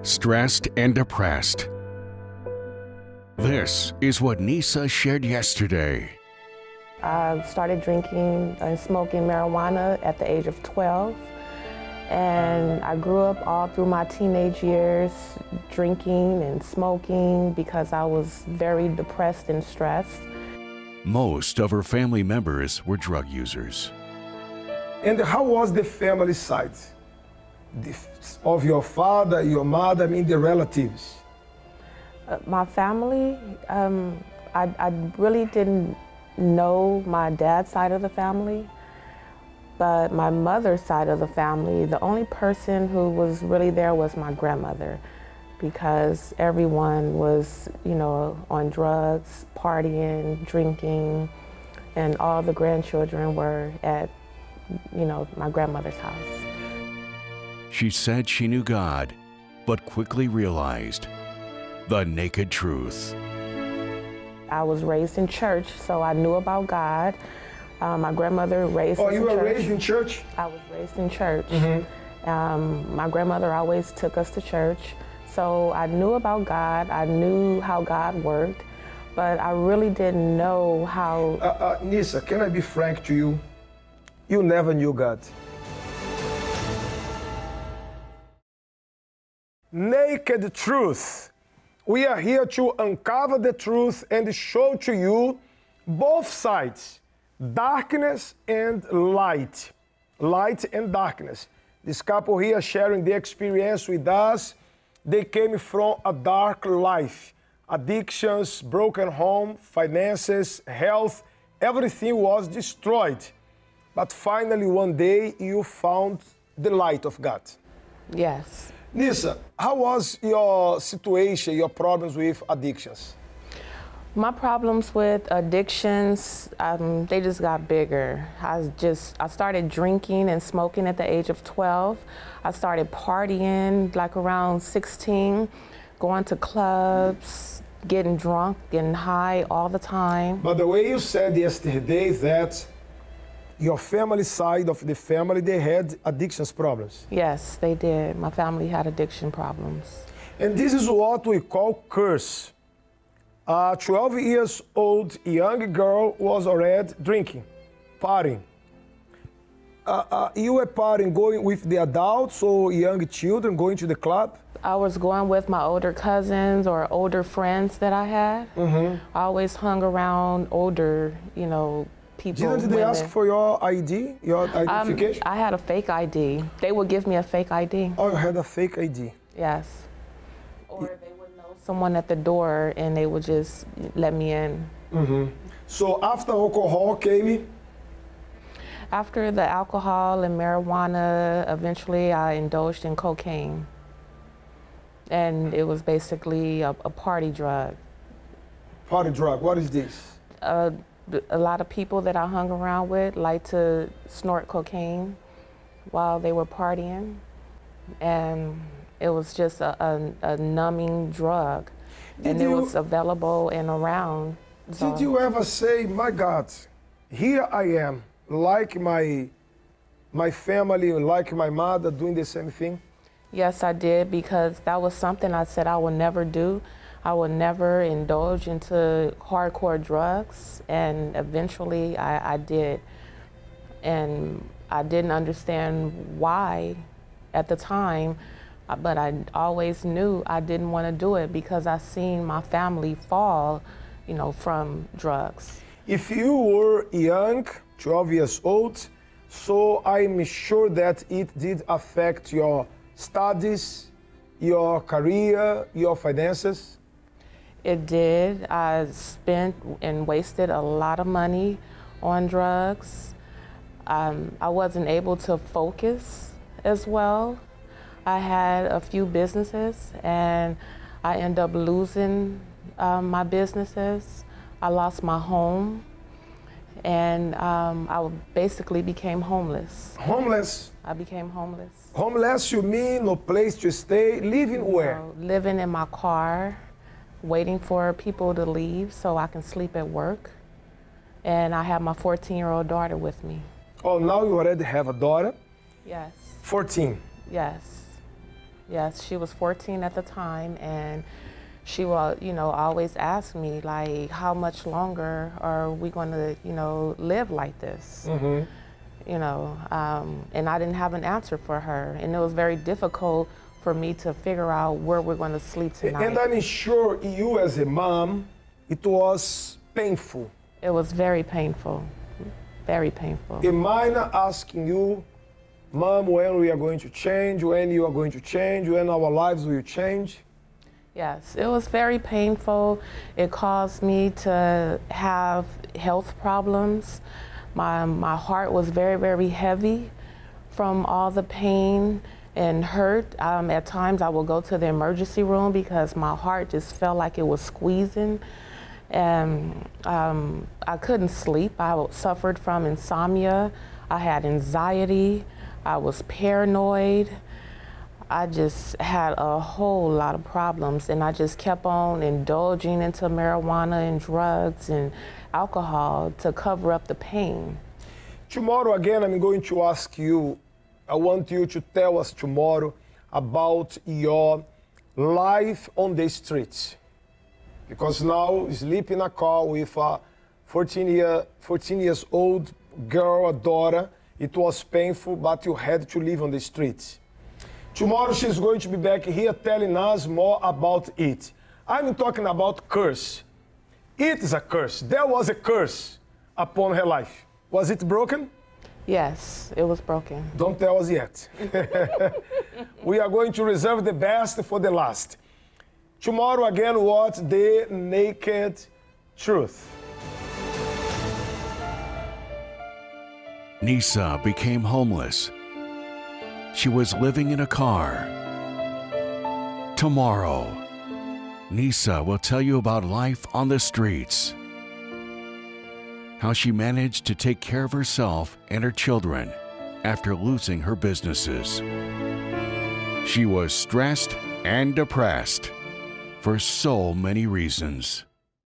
stressed and depressed. This is what Nisa shared yesterday. I started drinking and smoking marijuana at the age of 12. And I grew up all through my teenage years drinking and smoking because I was very depressed and stressed. Most of her family members were drug users. And how was the family side? Of your father, your mother, I mean the relatives? My family, I really didn't know my dad's side of the family, but my mother's side of the family, the only person who was really there was my grandmother, because everyone was, on drugs, partying, drinking, and all the grandchildren were at, my grandmother's house. She said she knew God, but quickly realized the naked truth. I was raised in church, so I knew about God. My grandmother raised us in church. Oh, you were raised in church? I was raised in church. Mm-hmm. My grandmother always took us to church, so I knew about God. I knew how God worked, but I really didn't know how... Nisa, can I be frank to you? You never knew God. Naked truth. We are here to uncover the truth and show to you both sides, darkness and light, light and darkness. This couple here sharing their experience with us. They came from a dark life, addictions, broken home, finances, health, everything was destroyed. But finally one day you found the light of God. Yes. Nisa, how was your situation, your problems with addictions? My problems with addictions, they just got bigger. I started drinking and smoking at the age of 12. I started partying like around 16, going to clubs, getting drunk, getting high all the time. But the way you said yesterday that your family side of the family, they had addictions problems. Yes, they did. My family had addiction problems. And this is what we call curse. A 12 years old young girl was already drinking, partying. You were partying, going with the adults or young children, going to the club? I was going with my older cousins or older friends that I had. Mm-hmm. I always hung around older, people. Didn't they ask for your ID, your identification? I had a fake ID. They would give me a fake ID. Oh, you had a fake ID? Yes. Or they would know someone at the door and they would just let me in. Mm-hmm. So after alcohol came? After the alcohol and marijuana, eventually I indulged in cocaine. And it was basically a party drug. Party drug, what is this? A lot of people that I hung around with like to snort cocaine while they were partying. And it was just a numbing drug. It was available and around. So. Did you ever say, my God, here I am, like my family, like my mother, doing the same thing? Yes, I did, because that was something I said I would never do. I would never indulge into hardcore drugs, and eventually I did. And I didn't understand why at the time, but I always knew I didn't want to do it because I seen my family fall, from drugs. If you were young, 12 years old, so I'm sure that it did affect your studies, your career, your finances. It did. I spent and wasted a lot of money on drugs. I wasn't able to focus as well. I had a few businesses and I ended up losing my businesses. I lost my home and I basically became homeless. Homeless? I became homeless. Homeless, you mean no place to stay? Living where? Living in my car, waiting for people to leave so I can sleep at work. And I have my 14-year-old daughter with me. Oh, now you already have a daughter? Yes. 14? Yes. Yes, she was 14 at the time, and she will, always ask me, like, how much longer are we going to, live like this? Mm-hmm. And I didn't have an answer for her, and it was very difficult for me to figure out where we're going to sleep tonight. And I'm sure you as a mom, it was painful. It was very painful, very painful. Am I not asking you, Mom, when we are going to change, when you are going to change, when our lives will change? Yes, it was very painful. It caused me to have health problems. My heart was very, very heavy from all the pain and hurt. At times I would go to the emergency room because my heart just felt like it was squeezing. And I couldn't sleep. I suffered from insomnia. I had anxiety. I was paranoid. I just had a whole lot of problems, and I just kept on indulging into marijuana and drugs and alcohol to cover up the pain. Tomorrow, again, I'm going to ask you, I want you to tell us tomorrow about your life on the streets. Because now you sleep in a car with a 14 years old girl, a daughter. It was painful, but you had to live on the streets. Tomorrow she's going to be back here telling us more about it. I'm talking about curse. It is a curse. There was a curse upon her life. Was it broken? Yes, it was broken. Don't tell us yet. We are going to reserve the best for the last. Tomorrow again, what? The naked truth. Nisa became homeless. She was living in a car. Tomorrow, Nisa will tell you about life on the streets, how she managed to take care of herself and her children after losing her businesses. She was stressed and depressed for so many reasons.